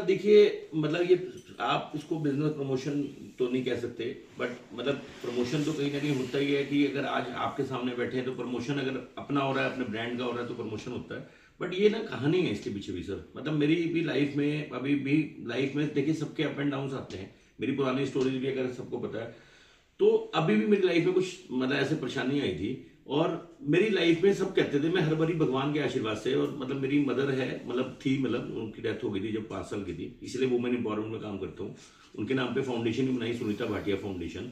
देखिए मतलब ये आप इसको बिजनेस प्रमोशन तो नहीं कह सकते, बट मतलब प्रमोशन तो कहीं ना कहीं होता ही है कि अगर आज आपके सामने बैठे हैं तो प्रमोशन अगर अपना हो रहा है, अपने ब्रांड का हो रहा है तो प्रमोशन होता है। बट ये ना कहानी है इसके पीछे भी सर, मतलब मेरी भी लाइफ में अभी भी लाइफ में देखिए सबके अप एंड डाउन आते हैं। मेरी पुरानी स्टोरीज भी अगर सबको पता है तो अभी भी मेरी लाइफ में कुछ मतलब ऐसे परेशानी आई थी। और मेरी लाइफ में सब कहते थे, मैं हर बारी भगवान के आशीर्वाद से, और मतलब मेरी मदर है मतलब थी, मतलब उनकी डेथ हो गई थी जब 5 साल की थी, इसलिए वुमेन एम्पावरमेंट में काम करता हूँ। उनके नाम पे फाउंडेशन भी बनाई, सुनीता भाटिया फाउंडेशन।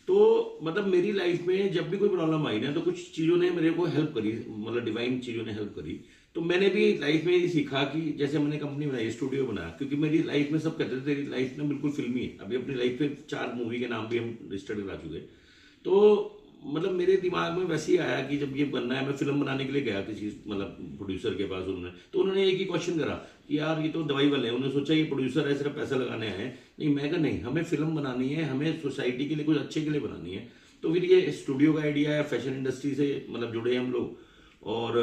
तो मतलब मेरी लाइफ में जब भी कोई प्रॉब्लम आई ना तो कुछ चीज़ों ने मेरे को हेल्प करी, मतलब डिवाइन चीज़ों ने हेल्प करी। तो मैंने भी लाइफ में ये सीखा कि जैसे मैंने कंपनी बनाई, स्टूडियो बनाया, क्योंकि मेरी लाइफ में सब कहते थे तेरी लाइफ ना बिल्कुल फिल्मी है। अभी अपनी लाइफ में 4 मूवी के नाम भी हम रजिस्टर्ड करा चुके। तो मतलब मेरे दिमाग में वैसे ही आया कि जब ये बनना है, मैं फिल्म बनाने के लिए गया किसी मतलब प्रोड्यूसर के पास, उन्होंने तो उन्होंने एक ही क्वेश्चन करा कि यार ये तो दवाई वाले हैं। उन्होंने सोचा ये प्रोड्यूसर है सिर्फ पैसा लगाने आए हैं। नहीं, मैं कहा नहीं, हमें फिल्म बनानी है, हमें सोसाइटी के लिए कुछ अच्छे के लिए बनानी है। तो फिर ये स्टूडियो का आइडिया है, फैशन इंडस्ट्री से मतलब जुड़े हम लोग। और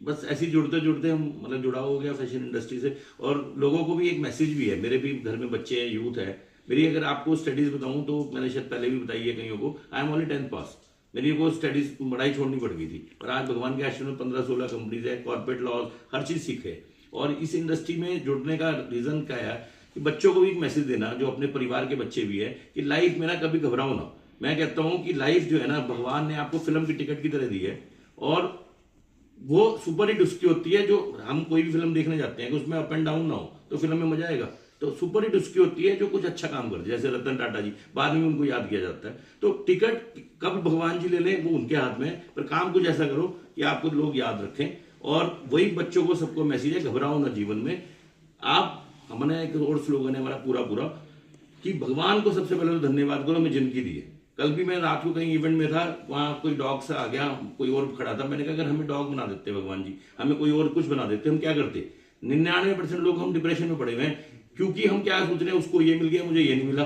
बस ऐसे ही जुड़ते जुड़ते हम मतलब जुड़ाव हो गया फैशन इंडस्ट्री से। और लोगों को भी एक मैसेज भी है, मेरे भी घर में बच्चे हैं, यूथ है। मेरी अगर आपको स्टडीज बताऊं तो मैंने शायद पहले भी बताई है कईयों को, आई एम ओनली 10th पास। मेरी को स्टडीज पढ़ाई छोड़नी पड़ गई थी, और आज भगवान के आश्रम में 15-16 कंपनीज है, कॉर्पोरेट लॉज, हर चीज सीखे। और इस इंडस्ट्री में जुड़ने का रीजन क्या है कि बच्चों को भी एक मैसेज देना, जो अपने परिवार के बच्चे भी है, कि लाइफ में ना कभी घबराओ ना। मैं कहता हूँ कि लाइफ जो है ना, भगवान ने आपको फिल्म की टिकट की तरह दी है, और वो सुपर हिट उसकी होती है जो हम कोई भी फिल्म देखने जाते हैं कि उसमें अप एंड डाउन ना हो तो फिल्म में मजा आएगा। तो सुपर हिट उसकी होती है जो कुछ अच्छा काम करे, जैसे रतन टाटा जी, बाद में उनको याद किया जाता है। तो टिकट कब भगवान जी ले लें वो उनके हाथ में है, पर काम कुछ ऐसा करो कि आपको लोग याद रखें। और वही बच्चों को सबको मैसेज है, घबराओ ना जीवन में आप। हमने एक और स्लोगन है हमारा पूरा पूरा, कि भगवान को सबसे पहले तो धन्यवाद करो, हमें जिंदगी दी है। कल भी मैं रात को कहीं इवेंट में था, वहां कोई डॉग से आ गया, कोई और खड़ा था, मैंने कहा अगर हमें डॉग बना देते भगवान जी, हमें कोई और कुछ बना देते, हम क्या करते। 99% लोग हम डिप्रेशन में पड़े हुए हैं, क्योंकि हम क्या सोच रहे हैं, उसको ये मिल गया मुझे ये नहीं मिला।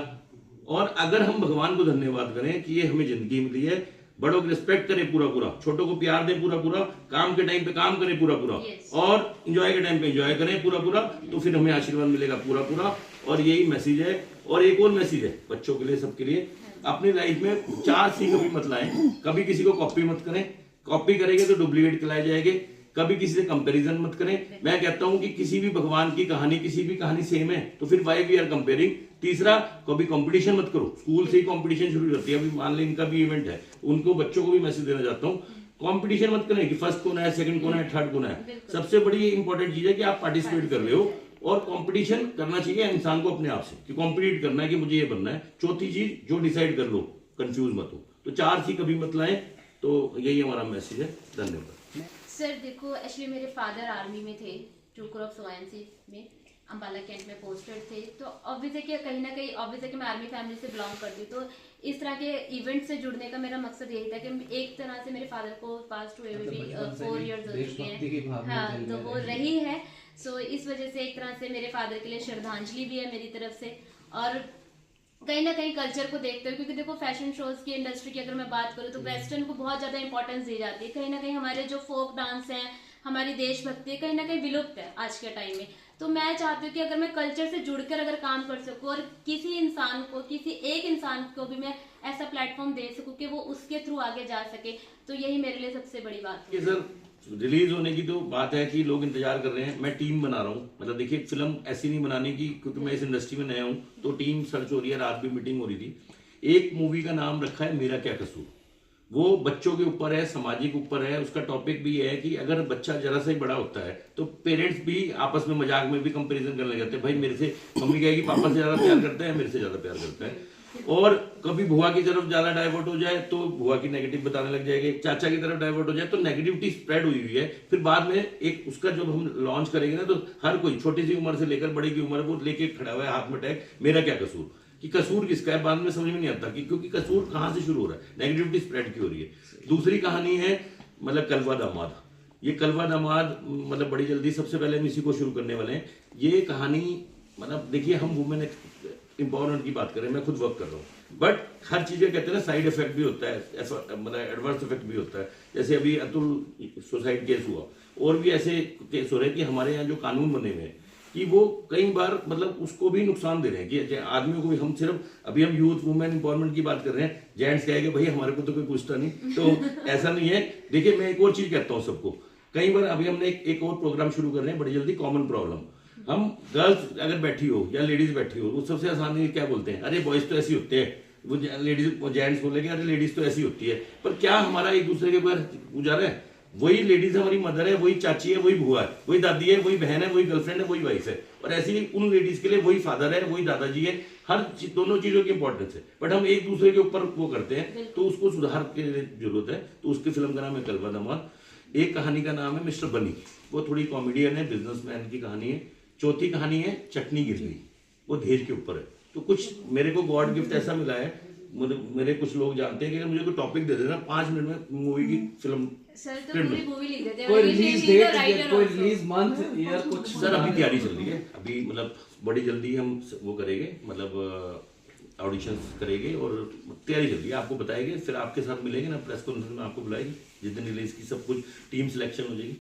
और अगर हम भगवान को धन्यवाद करें कि ये हमें जिंदगी मिली है, बड़ों की रिस्पेक्ट करें पूरा पूरा, छोटों को प्यार दें पूरा पूरा, काम के टाइम पे काम करें पूरा पूरा, और इंजॉय के टाइम पे इंजॉय करें पूरा पूरा, तो फिर हमें आशीर्वाद मिलेगा पूरा पूरा। और यही मैसेज है। और एक और मैसेज है बच्चों के लिए, सबके लिए, अपनी लाइफ में 4 सी कभी मत लाएं। कभी किसी को कॉपी मत करें, कॉपी करेंगे तो डुप्लीकेट खिलाए जाएंगे। कभी किसी से कंपैरिजन मत करें। मैं कहता हूं कि किसी भी भगवान की कहानी, किसी भी कहानी सेम है तो फिर वाई वी आर कंपेयरिंग। तीसरा, कभी कंपटीशन मत करो। स्कूल से ही कंपटीशन शुरू होती है। अभी मान लें इनका भी इवेंट है, उनको बच्चों को भी मैसेज देना चाहता हूँ, कंपटीशन मत करें कि फर्स्ट कौन है, सेकंड कौन है, थर्ड कौन है। सबसे बड़ी इंपॉर्टेंट चीज है कि आप पार्टिसिपेट कर रहे हो, और कंपटीशन करना चाहिए इंसान को अपने आप से, कि कॉम्पिटिट करना है कि मुझे ये बनना है। चौथी चीज, जो डिसाइड कर लो, कंफ्यूज मत हो। तो 4 सी कभी मत लाएं। तो यही हमारा मैसेज है। धन्यवाद सर। देखो, एक्चुअली मेरे फादर आर्मी में थे, ट्रू क्रॉप्स ONC में अम्बाला कैंट में पोस्टेड थे। तो ऑब्वियस है कि कहीं ना कहीं ऑब्वियस है कि मैं आर्मी फैमिली से बिलोंग करती हूँ। तो इस तरह के इवेंट से जुड़ने का मेरा मकसद यही था कि एक तरह से मेरे फादर को पास्ट हुए भी 4 इयर्स हो चुके हैं। हाँ, तो वो रही है। सो इस वजह से एक तरह से मेरे फादर के लिए श्रद्धांजलि भी है मेरी तरफ से। और कहीं ना कहीं कल्चर को देखते हुए, क्योंकि देखो फैशन शोज की इंडस्ट्री की अगर मैं बात करूँ तो वेस्टर्न को बहुत ज्यादा इंपॉर्टेंस दी जाती है। कहीं ना कहीं हमारे जो फोक डांस हैं, हमारी देशभक्ति कहीं ना कहीं विलुप्त है आज के टाइम में। तो मैं चाहती हूँ कि अगर मैं कल्चर से जुड़कर अगर काम कर सकूँ, और किसी इंसान को, किसी एक इंसान को भी मैं ऐसा प्लेटफॉर्म दे सकूँ कि वो उसके थ्रू आगे जा सके, तो यही मेरे लिए सबसे बड़ी बात है। सर, रिलीज होने की तो बात है कि लोग इंतजार कर रहे हैं। मैं टीम बना रहा हूँ, मतलब देखिए फिल्म ऐसी नहीं बनाने की, क्योंकि मैं इस इंडस्ट्री में नया हूँ, तो टीम सर्च हो रही है। रात भी मीटिंग हो रही थी। एक मूवी का नाम रखा है मेरा क्या कसूर। वो बच्चों के ऊपर है, सामाजिक ऊपर है। उसका टॉपिक भी है कि अगर बच्चा जरा सा ही बड़ा होता है तो पेरेंट्स भी आपस में मजाक में भी कंपैरिजन करने लग जाते हैं। भाई मेरे से, मम्मी कहेगी पापा से ज्यादा प्यार करते हैं, मेरे से ज्यादा प्यार करते हैं। और कभी बुआ की तरफ ज्यादा डाइवर्ट हो जाए तो बुआ की नेगेटिव बताने लग जाएंगे, चाचा की तरफ डाइवर्ट हो जाए तो नेगेटिविटी स्प्रेड हुई हुई है। फिर बाद में एक उसका जब हम लॉन्च करेंगे ना, तो हर कोई छोटी सी उम्र से लेकर बड़ी की उम्र, वो लेके खड़ा हुआ है हाथ में टैग मेरा क्या कसूर। कि कसूर किसका है बाद में समझ में नहीं आता, कि क्योंकि कसूर कहां से शुरू हो रहा है, नेगेटिविटी स्प्रेड क्यों हो रही है। दूसरी कहानी है मतलब कलवा दामाद। ये कलवा दामाद मतलब बड़ी जल्दी, सबसे पहले हम इसी को शुरू करने वाले हैं। ये कहानी मतलब देखिए, हम वुमेन एम्पावरमेंट की बात करें, मैं खुद वर्क कर रहा हूँ, बट हर चीजें कहते हैं ना साइड इफेक्ट भी होता है, मतलब एडवर्स इफेक्ट भी होता है। जैसे अभी अतुल सुसाइड केस हुआ, और भी ऐसे केस हो रहे हैं कि हमारे यहाँ जो कानून बने हुए हैं कि वो कई बार मतलब उसको भी नुकसान दे रहे हैं कि आदमियों को भी, हम सिर्फ अभी हम यूथ वुमेन एम्पावरमेंट की बात कर रहे हैं, जेंट्स कहेंगे भाई हमारे को तो कोई पूछता नहीं, तो ऐसा नहीं है। देखिए मैं एक और चीज कहता हूँ सबको, कई बार अभी हमने एक और प्रोग्राम शुरू कर रहे हैं बड़ी जल्दी, कॉमन प्रॉब्लम। हम गर्ल्स अगर बैठी हो या लेडीज बैठी हो, वो सबसे आसान है क्या बोलते हैं, अरे बॉयज तो ऐसे होते हैं, वो लेडीज जेंट्स बोलेंगे अरे लेडीज तो ऐसी होती है। पर क्या हमारा एक दूसरे के ऊपर गुजारा है? वही लेडीज हमारी मदर है, वही चाची है, वही बुआ है, वही दादी है, वही बहन है, वही गर्लफ्रेंड है, वही वाइफ है। और ऐसे ही उन लेडीज के लिए वही फादर है, वही दादाजी है, हर दोनों चीजों की इंपॉर्टेंस है। बट हम एक दूसरे के ऊपर वो करते हैं, तो उसको सुधार की जरूरत है। तो उसकी फिल्म का नाम है कलवा दमाद। एक कहानी का नाम है मिस्टर बनी, वो थोड़ी कॉमेडियन है, बिजनेसमैन की कहानी है। चौथी कहानी है चटनी गिर गई, वो दहेज के ऊपर है। तो कुछ मेरे को गॉड गिफ्ट ऐसा मिला है, मेरे कुछ लोग जानते हैं कि अगर मुझे कोई टॉपिक दे देना 5 मिनट में मूवी की फिल्म सर तो पूरी मूवी लिख देते हैं। कोई अभिषेक रिलीज जी तो डेट, writer कोई also। रिलीज मंथ, ईयर कुछ? सर अभी तैयारी चल रही है, अभी मतलब बड़ी जल्दी हम वो करेंगे, मतलब ऑडिशंस करेंगे और तैयारी चल रही है, आपको बताएंगे। फिर आपके साथ मिलेंगे ना प्रेस कॉन्फ्रेंस में, आपको बुलाएंगे जिस दिन रिलीज की सब कुछ टीम सिलेक्शन हो जाएगी।